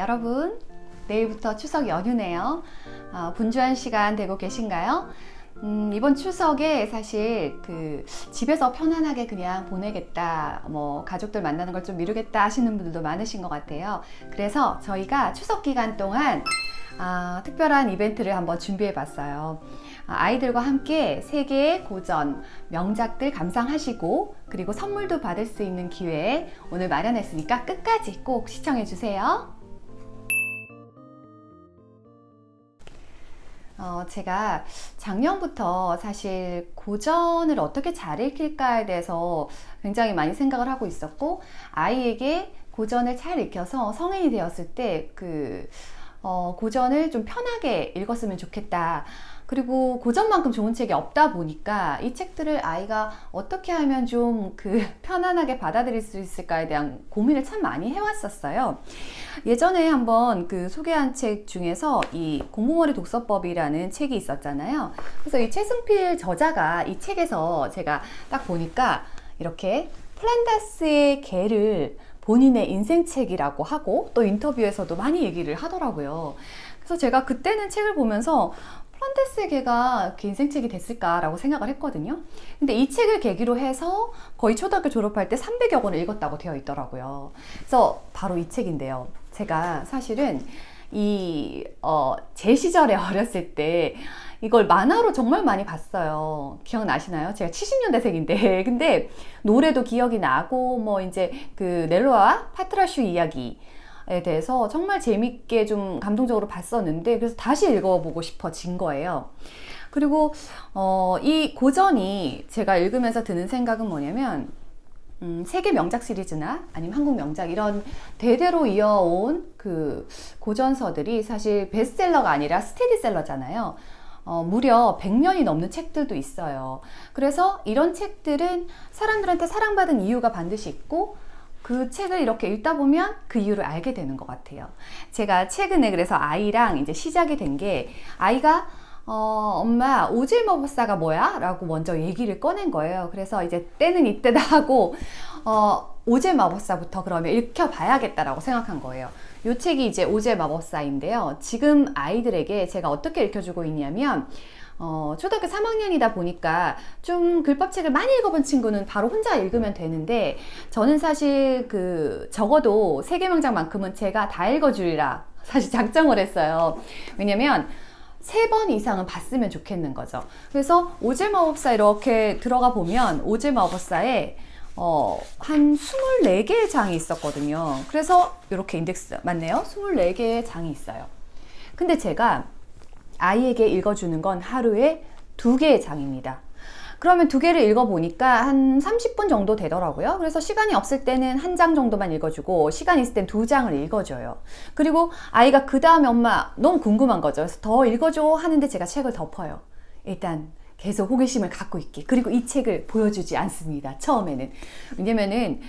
여러분, 내일부터 추석 연휴네요. 분주한 시간 되고 계신가요? 이번 추석에 사실 집에서 편안하게 그냥 보내겠다, 가족들 만나는 걸 좀 미루겠다 하시는 분들도 많으신 것 같아요. 그래서 저희가 추석 기간 동안 특별한 이벤트를 한번 준비해 봤어요. 아이들과 함께 세계의 고전, 명작들 감상하시고 그리고 선물도 받을 수 있는 기회 오늘 마련했으니까 끝까지 꼭 시청해 주세요. 제가 작년부터 사실 고전을 어떻게 잘 읽힐까에 대해서 굉장히 많이 생각을 하고 있었고, 아이에게 고전을 잘 읽혀서 성인이 되었을 때 고전을 좀 편하게 읽었으면 좋겠다. 그리고 고전만큼 좋은 책이 없다 보니까 이 책들을 아이가 어떻게 하면 좀 편안하게 받아들일 수 있을까에 대한 고민을 참 많이 해왔었어요. 예전에 한번 소개한 책 중에서 이 공부머리 독서법이라는 책이 있었잖아요. 그래서 이 최승필 저자가 이 책에서 제가 딱 보니까 이렇게 플란다스의 개를 본인의 인생책이라고 하고 또 인터뷰에서도 많이 얘기를 하더라고요. 그래서 제가 그때는 책을 보면서 플란다스의 개가 인생책이 됐을까라고 생각을 했거든요. 근데 이 책을 계기로 해서 거의 초등학교 졸업할 때 300여 권을 읽었다고 되어 있더라고요. 그래서 바로 이 책인데요. 제가 사실은 제 시절에 어렸을 때 이걸 만화로 정말 많이 봤어요. 기억나시나요? 제가 70년대생인데 근데 노래도 기억이 나고 이제 넬로와 파트라슈 이야기에 대해서 정말 재밌게 좀 감동적으로 봤었는데, 그래서 다시 읽어보고 싶어진 거예요. 그리고 이 고전이 제가 읽으면서 드는 생각은 뭐냐면, 세계 명작 시리즈나 아니면 한국 명작 이런 대대로 이어온 고전서들이 사실 베스트셀러가 아니라 스테디셀러잖아요. 무려 100년이 넘는 책들도 있어요. 그래서 이런 책들은 사람들한테 사랑받은 이유가 반드시 있고, 그 책을 이렇게 읽다 보면 그 이유를 알게 되는 것 같아요. 제가 최근에 그래서 아이랑 이제 시작이 된 게, 아이가 엄마 오질머버사가 뭐야? 라고 먼저 얘기를 꺼낸 거예요. 그래서 이제 때는 이때다 하고 오질마법사부터 그러면 읽혀봐야겠다라고 생각한 거예요. 이 책이 이제 오질마법사인데요. 지금 아이들에게 제가 어떻게 읽혀주고 있냐면, 초등학교 3학년이다 보니까 좀 글법책을 많이 읽어본 친구는 바로 혼자 읽으면 되는데, 저는 사실 적어도 세계명작만큼은 제가 다 읽어주리라 사실 작정을 했어요. 왜냐면 3번 이상은 봤으면 좋겠는 거죠. 그래서 오질마법사 이렇게 들어가 보면 오질마법사에 한 24개의 장이 있었거든요. 그래서 이렇게 인덱스 맞네요. 24개의 장이 있어요. 근데 제가 아이에게 읽어주는 건 하루에 2개의 장입니다. 그러면 2개를 읽어보니까 한 30분 정도 되더라고요. 그래서 시간이 없을 때는 1장 정도만 읽어주고, 시간이 있을 땐 2장을 읽어줘요. 그리고 아이가 그 다음에 엄마 너무 궁금한 거죠. 그래서 더 읽어줘 하는데 제가 책을 덮어요. 일단 계속 호기심을 갖고 있게. 그리고 이 책을 보여주지 않습니다. 처음에는. 왜냐면은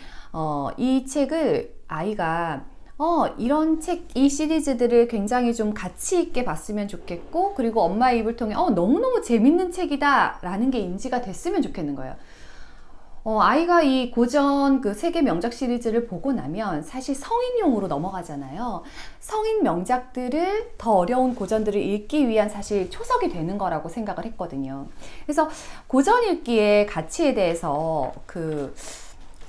이 책을 아이가 이런 책, 이 시리즈들을 굉장히 좀 가치 있게 봤으면 좋겠고, 그리고 엄마의 입을 통해 너무너무 재밌는 책이다 라는 게 인지가 됐으면 좋겠는 거예요. 아이가 이 고전 세계 명작 시리즈를 보고 나면 사실 성인용으로 넘어가잖아요. 성인 명작들을 더 어려운 고전들을 읽기 위한 사실 초석이 되는 거라고 생각을 했거든요. 그래서 고전 읽기의 가치에 대해서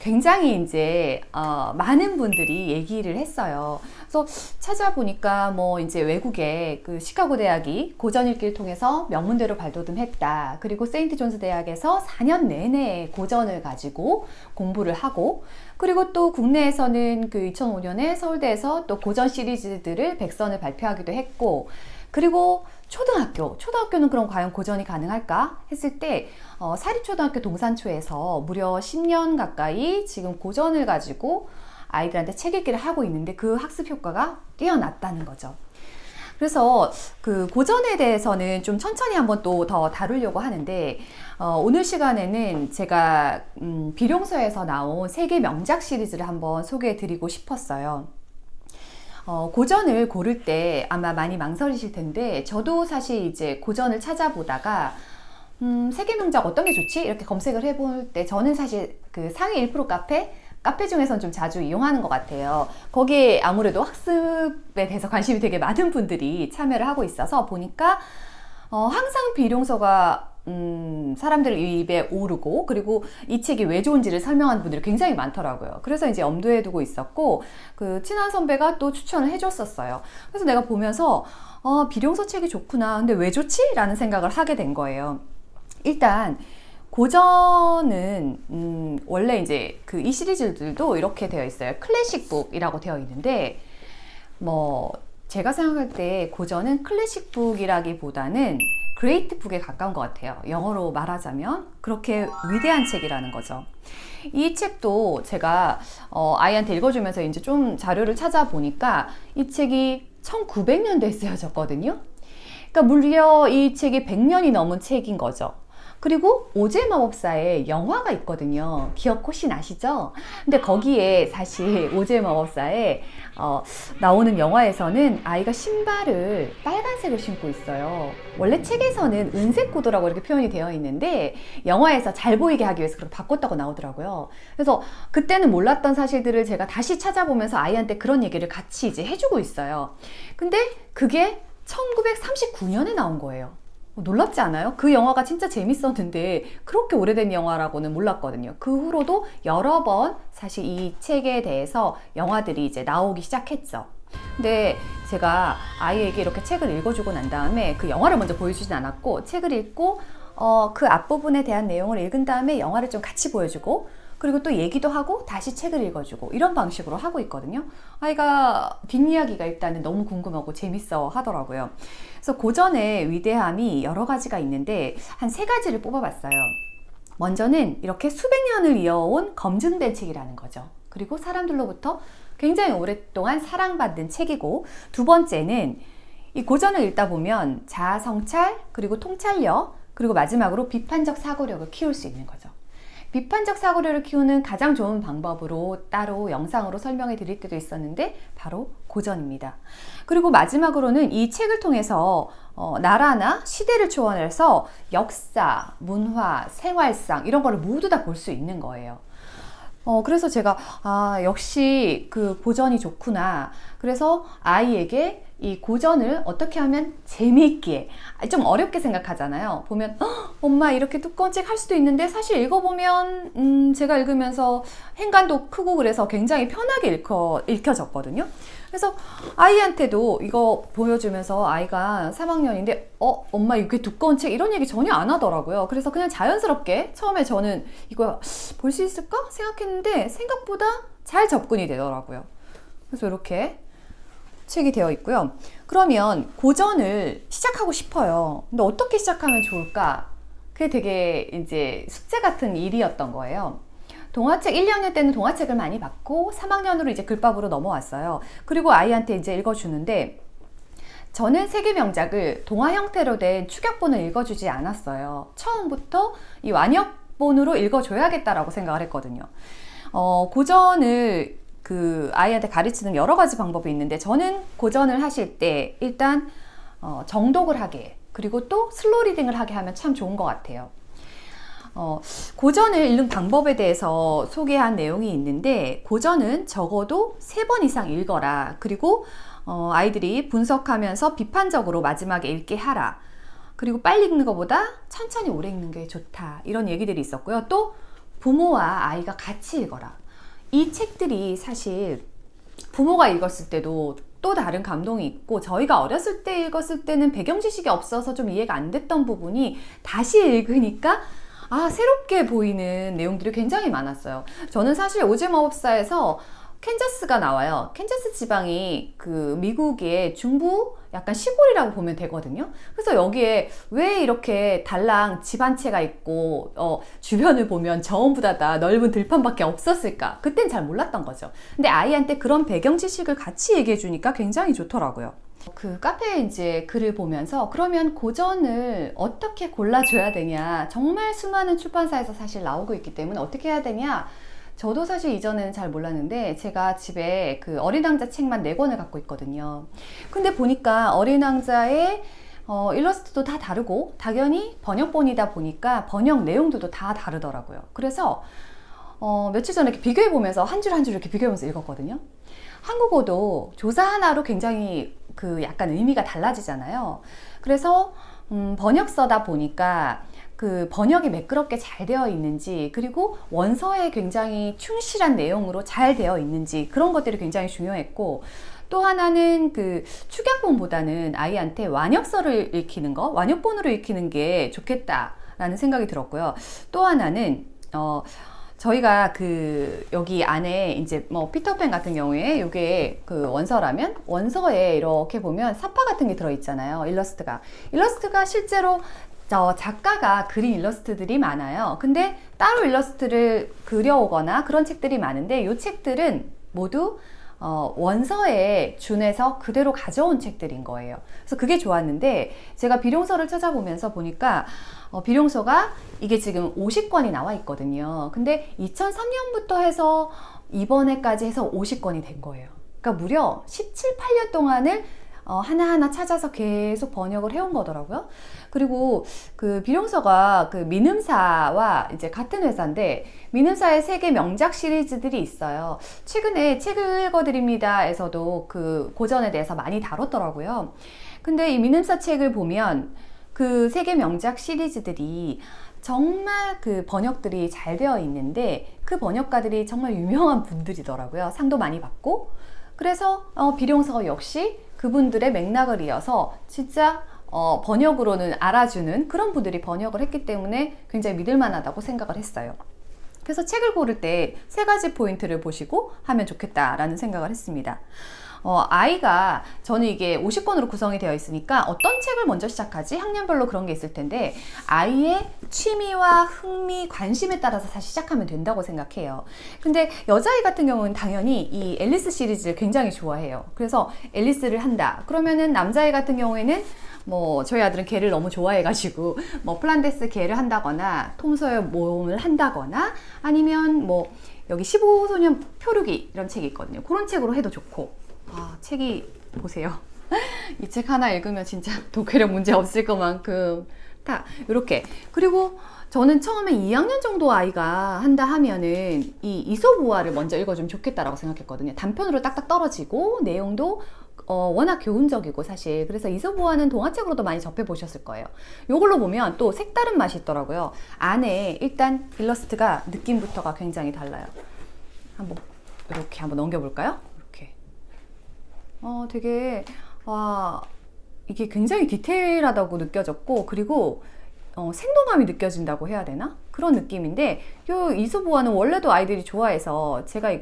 굉장히 이제 많은 분들이 얘기를 했어요. 그래서 찾아보니까 이제 외국의 시카고 대학이 고전 읽기를 통해서 명문대로 발돋움했다. 그리고 세인트 존스 대학에서 4년 내내 고전을 가지고 공부를 하고, 그리고 또 국내에서는 2005년에 서울대에서 또 고전 시리즈들을 100선을 발표하기도 했고, 그리고 초등학교는 그럼 과연 고전이 가능할까 했을 때 사립초등학교 동산초에서 무려 10년 가까이 지금 고전을 가지고 아이들한테 책 읽기를 하고 있는데, 그 학습 효과가 뛰어났다는 거죠. 그래서 고전에 대해서는 좀 천천히 한번 또 더 다루려고 하는데, 오늘 시간에는 제가 비룡서에서 나온 세계 명작 시리즈를 한번 소개해 드리고 싶었어요. 고전을 고를 때 아마 많이 망설이실 텐데, 저도 사실 이제 고전을 찾아보다가 세계 명작 어떤 게 좋지? 이렇게 검색을 해볼 때 저는 사실 상위 1% 카페 카페 중에선 좀 자주 이용하는 것 같아요. 거기에 아무래도 학습에 대해서 관심이 되게 많은 분들이 참여를 하고 있어서 보니까 항상 비룡서가 사람들 입에 오르고, 그리고 이 책이 왜 좋은지를 설명하는 분들이 굉장히 많더라고요. 그래서 이제 엄두에 두고 있었고, 그 친한 선배가 또 추천을 해줬었어요. 그래서 내가 보면서 비룡서 책이 좋구나. 근데 왜 좋지? 라는 생각을 하게 된 거예요. 일단 고전은 원래 이제 그 이 시리즈들도 이렇게 되어 있어요. 클래식북이라고 되어 있는데, 뭐 제가 생각할 때 고전은 클래식북이라기보다는 그레이트북에 가까운 것 같아요. 영어로 말하자면 그렇게 위대한 책이라는 거죠. 이 책도 제가 아이한테 읽어주면서 이제 좀 자료를 찾아보니까 이 책이 1900년대에 쓰여졌거든요. 그러니까 무려 이 책이 100년이 넘은 책인 거죠. 그리고 오즈의 마법사에 영화가 있거든요. 기억 혹시 나시죠? 근데 거기에 사실 오즈의 마법사에 나오는 영화에서는 아이가 신발을 빨간색을 신고 있어요. 원래 책에서는 은색 구두라고 이렇게 표현이 되어 있는데 영화에서 잘 보이게 하기 위해서 그렇게 바꿨다고 나오더라고요. 그래서 그때는 몰랐던 사실들을 제가 다시 찾아보면서 아이한테 그런 얘기를 같이 이제 해주고 있어요. 근데 그게 1939년에 나온 거예요. 놀랍지 않아요? 그 영화가 진짜 재밌었는데 그렇게 오래된 영화라고는 몰랐거든요. 그 후로도 여러 번 사실 이 책에 대해서 영화들이 이제 나오기 시작했죠. 근데 제가 아이에게 이렇게 책을 읽어주고 난 다음에 그 영화를 먼저 보여주진 않았고, 책을 읽고 그 앞부분에 대한 내용을 읽은 다음에 영화를 좀 같이 보여주고, 그리고 또 얘기도 하고 다시 책을 읽어주고, 이런 방식으로 하고 있거든요. 아이가 뒷이야기가 일단은 너무 궁금하고 재밌어 하더라고요. 그래서 고전의 위대함이 여러 가지가 있는데 한 3가지를 뽑아봤어요. 먼저는 이렇게 수백 년을 이어온 검증된 책이라는 거죠. 그리고 사람들로부터 굉장히 오랫동안 사랑받는 책이고, 두 번째는 이 고전을 읽다 보면 자아 성찰, 그리고 통찰력, 그리고 마지막으로 비판적 사고력을 키울 수 있는 거죠. 비판적 사고력을 키우는 가장 좋은 방법으로 따로 영상으로 설명해 드릴 때도 있었는데 바로 고전입니다. 그리고 마지막으로는 이 책을 통해서 나라나 시대를 초월해서 역사, 문화, 생활상 이런 거를 모두 다 볼 수 있는 거예요. 그래서 제가 역시 그 고전이 좋구나. 그래서 아이에게 이 고전을 어떻게 하면 재미있게, 좀 어렵게 생각하잖아요. 보면 엄마 이렇게 두꺼운 책 할 수도 있는데 사실 읽어보면 제가 읽으면서 행간도 크고 그래서 굉장히 편하게 읽혀졌거든요. 그래서 아이한테도 이거 보여주면서 아이가 3학년인데 엄마 이게 두꺼운 책 이런 얘기 전혀 안 하더라고요. 그래서 그냥 자연스럽게 처음에 저는 이거 볼 수 있을까 생각했는데 생각보다 잘 접근이 되더라고요. 그래서 이렇게 책이 되어 있고요. 그러면 고전을 시작하고 싶어요. 근데 어떻게 시작하면 좋을까? 그게 되게 이제 숙제 같은 일이었던 거예요. 동화책 1, 2학년 때는 동화책을 많이 봤고 3학년으로 이제 글밥으로 넘어왔어요. 그리고 아이한테 이제 읽어주는데 저는 세계 명작을 동화 형태로 된 축약본을 읽어주지 않았어요. 처음부터 이 완역본으로 읽어줘야겠다라고 생각을 했거든요. 고전을 그 아이한테 가르치는 여러 가지 방법이 있는데 저는 고전을 하실 때 일단 정독을 하게, 그리고 또 슬로우 리딩을 하게 하면 참 좋은 것 같아요. 고전을 읽는 방법에 대해서 소개한 내용이 있는데 고전은 적어도 3번 이상 읽어라. 그리고 아이들이 분석하면서 비판적으로 마지막에 읽게 하라. 그리고 빨리 읽는 것보다 천천히 오래 읽는 게 좋다. 이런 얘기들이 있었고요. 또 부모와 아이가 같이 읽어라. 이 책들이 사실 부모가 읽었을 때도 또 다른 감동이 있고, 저희가 어렸을 때 읽었을 때는 배경 지식이 없어서 좀 이해가 안 됐던 부분이 다시 읽으니까 새롭게 보이는 내용들이 굉장히 많았어요. 저는 사실 오즈의 마법사에서 캔자스가 나와요. 캔자스 지방이 그 미국의 중부 약간 시골이라고 보면 되거든요. 그래서 여기에 왜 이렇게 달랑 집 한 채가 있고 주변을 보면 전부 다 넓은 들판밖에 없었을까? 그땐 잘 몰랐던 거죠. 근데 아이한테 그런 배경 지식을 같이 얘기해 주니까 굉장히 좋더라고요. 그 카페에 이제 글을 보면서 그러면 고전을 어떻게 골라줘야 되냐, 정말 수많은 출판사에서 사실 나오고 있기 때문에 어떻게 해야 되냐, 저도 사실 이전에는 잘 몰랐는데 제가 집에 그 어린 왕자 책만 4권을 갖고 있거든요. 근데 보니까 어린 왕자의 일러스트도 다 다르고 당연히 번역본이다 보니까 번역 내용들도 다 다르더라고요. 그래서 며칠 전에 이렇게 비교해 보면서 한 줄 한 줄 이렇게 비교해 보면서 읽었거든요. 한국어도 조사 하나로 굉장히 그 약간 의미가 달라지잖아요. 그래서 번역서다 보니까 그 번역이 매끄럽게 잘 되어 있는지, 그리고 원서에 굉장히 충실한 내용으로 잘 되어 있는지, 그런 것들이 굉장히 중요했고, 또 하나는 그 축약본보다는 아이한테 완역서를 읽히는 거, 완역본으로 읽히는 게 좋겠다라는 생각이 들었고요. 또 하나는 저희가 그 여기 안에 이제 뭐 피터팬 같은 경우에 이게 그 원서라면 원서에 이렇게 보면 사파 같은 게 들어 있잖아요. 일러스트가 실제로 저 작가가 그린 일러스트들이 많아요. 근데 따로 일러스트를 그려오거나 그런 책들이 많은데 이 책들은 모두 원서에 준해서 그대로 가져온 책들인 거예요. 그래서 그게 좋았는데, 제가 비룡서를 찾아보면서 보니까 비룡서가 이게 지금 50권이 나와 있거든요. 근데 2003년부터 해서 이번에까지 해서 50권이 된 거예요. 그러니까 무려 17, 8년 동안을 하나하나 찾아서 계속 번역을 해온 거더라고요. 그리고 그 비룡서가 그 민음사와 이제 같은 회사인데, 민음사의 세계 명작 시리즈들이 있어요. 최근에 책을 읽어드립니다에서도 그 고전에 대해서 많이 다뤘더라고요. 근데 이 민음사 책을 보면 그 세계 명작 시리즈들이 정말 그 번역들이 잘 되어 있는데, 그 번역가들이 정말 유명한 분들이더라고요. 상도 많이 받고. 그래서 비룡서 역시 그분들의 맥락을 이어서 진짜 번역으로는 알아주는 그런 분들이 번역을 했기 때문에 굉장히 믿을만하다고 생각을 했어요. 그래서 책을 고를 때 세 가지 포인트를 보시고 하면 좋겠다라는 생각을 했습니다. 아이가, 저는 이게 50권으로 구성이 되어 있으니까 어떤 책을 먼저 시작하지? 학년별로 그런 게 있을 텐데, 아이의 취미와 흥미, 관심에 따라서 다시 시작하면 된다고 생각해요. 근데 여자아이 같은 경우는 당연히 이 앨리스 시리즈를 굉장히 좋아해요. 그래서 앨리스를 한다. 그러면은 남자아이 같은 경우에는 뭐 저희 아들은 개를 너무 좋아해가지고 뭐 플란데스 개를 한다거나 톰 소여 모험을 한다거나, 아니면 뭐 여기 15소년 표류기 이런 책이 있거든요. 그런 책으로 해도 좋고. 책이 보세요. 이 책 하나 읽으면 진짜 독해력 문제 없을 것만큼 다 이렇게. 그리고 저는 처음에 2학년 정도 아이가 한다 하면은 이 이솝우화를 먼저 읽어주면 좋겠다라고 생각했거든요. 단편으로 딱딱 떨어지고 내용도 워낙 교훈적이고 사실. 그래서 이솝우화는 동화책으로도 많이 접해보셨을 거예요. 이걸로 보면 또 색다른 맛이 있더라고요. 안에 일단 일러스트가 느낌부터가 굉장히 달라요. 한번 이렇게 한번 넘겨볼까요? 이렇게. 되게 이게 굉장히 디테일하다고 느껴졌고, 그리고 생동감이 느껴진다고 해야 되나? 그런 느낌인데, 요 이솝우화는 원래도 아이들이 좋아해서 제가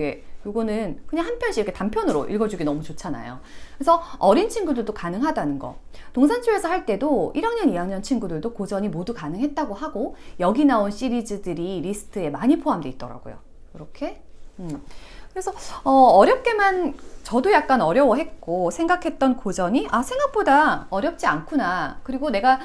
요거는 그냥 한 편씩 이렇게 단편으로 읽어주기 너무 좋잖아요. 그래서 어린 친구들도 가능하다는 거. 동산초에서 할 때도 1학년, 2학년 친구들도 고전이 모두 가능했다고 하고, 여기 나온 시리즈들이 리스트에 많이 포함되어 있더라고요. 이렇게. 그래서 어렵게만, 저도 약간 어려워했고 생각했던 고전이 생각보다 어렵지 않구나. 그리고 내가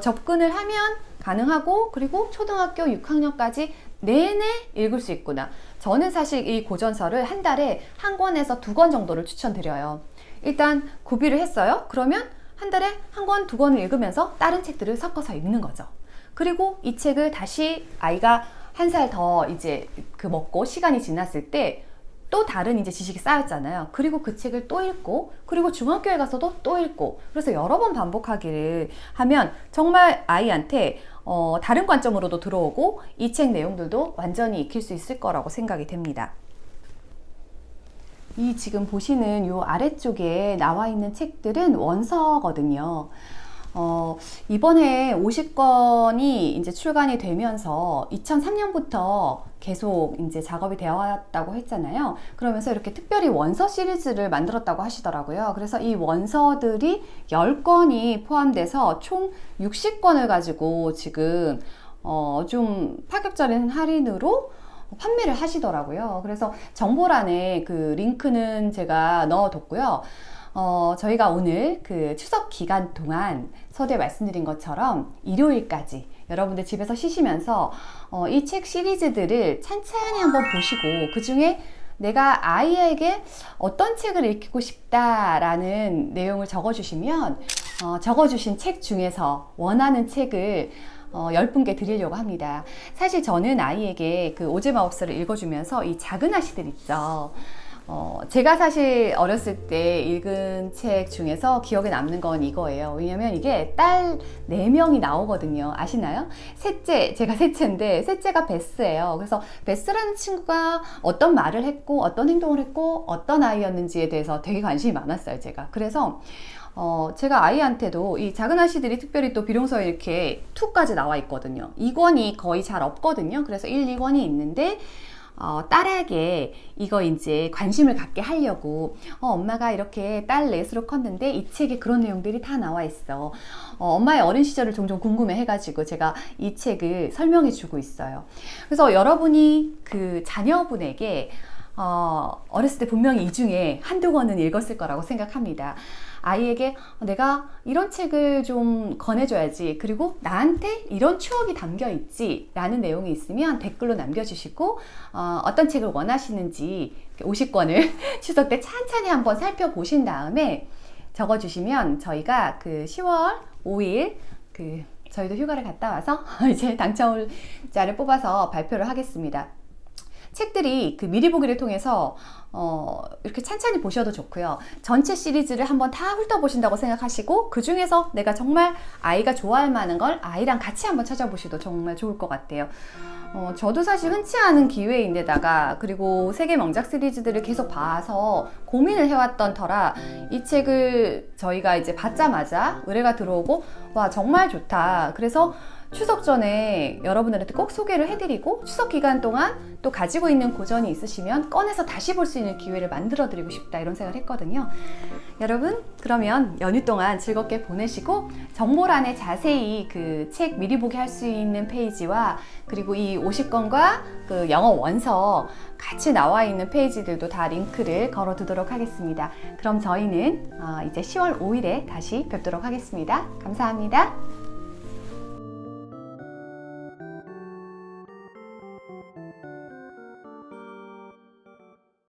접근을 하면 가능하고, 그리고 초등학교 6학년까지 내내 읽을 수 있구나. 저는 사실 이 고전서를 한 달에 한 권에서 2권 정도를 추천드려요. 일단 구비를 했어요. 그러면 한 달에 한 권, 2권을 읽으면서 다른 책들을 섞어서 읽는 거죠. 그리고 이 책을 다시 아이가 한 살 더 이제 먹고 시간이 지났을 때 또 다른 이제 지식이 쌓였잖아요. 그리고 그 책을 또 읽고, 그리고 중학교에 가서도 또 읽고, 그래서 여러 번 반복하기를 하면 정말 아이한테 다른 관점으로도 들어오고, 이 책 내용들도 완전히 익힐 수 있을 거라고 생각이 됩니다. 이 지금 보시는 요 아래쪽에 나와 있는 책들은 원서거든요. 이번에 50권이 이제 출간이 되면서 2003년부터 계속 이제 작업이 되어 왔다고 했잖아요. 그러면서 이렇게 특별히 원서 시리즈를 만들었다고 하시더라고요. 그래서 이 원서들이 10권이 포함돼서 총 60권을 가지고 지금 좀 파격적인 할인으로 판매를 하시더라고요. 그래서 정보란에 그 링크는 제가 넣어뒀고요. 저희가 오늘 그 추석 기간 동안 서두에 말씀드린 것처럼 일요일까지 여러분들 집에서 쉬시면서 이 책 시리즈들을 찬찬히 한번 보시고, 그 중에 내가 아이에게 어떤 책을 읽히고 싶다라는 내용을 적어주시면 적어주신 책 중에서 원하는 책을 10분께 드리려고 합니다. 사실 저는 아이에게 그 오즈의 마법사를 읽어주면서 이 작은 아씨들 있죠. 제가 사실 어렸을 때 읽은 책 중에서 기억에 남는 건 이거예요. 왜냐면 이게 딸 4명이 나오거든요. 아시나요? 제가 셋째인데, 셋째가 베스예요. 그래서 베스라는 친구가 어떤 말을 했고, 어떤 행동을 했고, 어떤 아이였는지에 대해서 되게 관심이 많았어요, 제가. 그래서, 제가 아이한테도 이 작은 아씨들이 특별히 또 비룡서에 이렇게 2까지 나와 있거든요. 2권이 거의 잘 없거든요. 그래서 1, 2권이 있는데, 딸에게 이거 이제 관심을 갖게 하려고 엄마가 이렇게 딸 넷으로 컸는데 이 책에 그런 내용들이 다 나와 있어. 엄마의 어린 시절을 종종 궁금해 해가지고 제가 이 책을 설명해 주고 있어요. 그래서 여러분이 그 자녀분에게 어렸을 때 분명히 이 중에 한두 권은 읽었을 거라고 생각합니다. 아이에게 내가 이런 책을 좀 권해줘야지, 그리고 나한테 이런 추억이 담겨 있지 라는 내용이 있으면 댓글로 남겨주시고 어떤 책을 원하시는지 50권을 추석 때 찬찬히 한번 살펴보신 다음에 적어주시면 저희가 그 10월 5일 저희도 휴가를 갔다 와서 이제 당첨자를 뽑아서 발표를 하겠습니다. 책들이 그 미리 보기를 통해서 이렇게 찬찬히 보셔도 좋고요. 전체 시리즈를 한번 다 훑어보신다고 생각하시고 그 중에서 내가 정말 아이가 좋아할 만한 걸 아이랑 같이 한번 찾아보셔도 정말 좋을 것 같아요. 저도 사실 흔치 않은 기회인데다가, 그리고 세계 명작 시리즈들을 계속 봐서 고민을 해왔던 터라 이 책을 저희가 이제 받자마자 의뢰가 들어오고 와 정말 좋다. 그래서 추석 전에 여러분들한테 꼭 소개를 해드리고 추석 기간 동안 또 가지고 있는 고전이 있으시면 꺼내서 다시 볼 수 있는 기회를 만들어 드리고 싶다, 이런 생각을 했거든요. 여러분, 그러면 연휴 동안 즐겁게 보내시고 정보란에 자세히 그 책 미리 보기 할 수 있는 페이지와 그리고 이 50권과 그 영어 원서 같이 나와 있는 페이지들도 다 링크를 걸어 두도록 하겠습니다. 그럼 저희는 이제 10월 5일에 다시 뵙도록 하겠습니다. 감사합니다.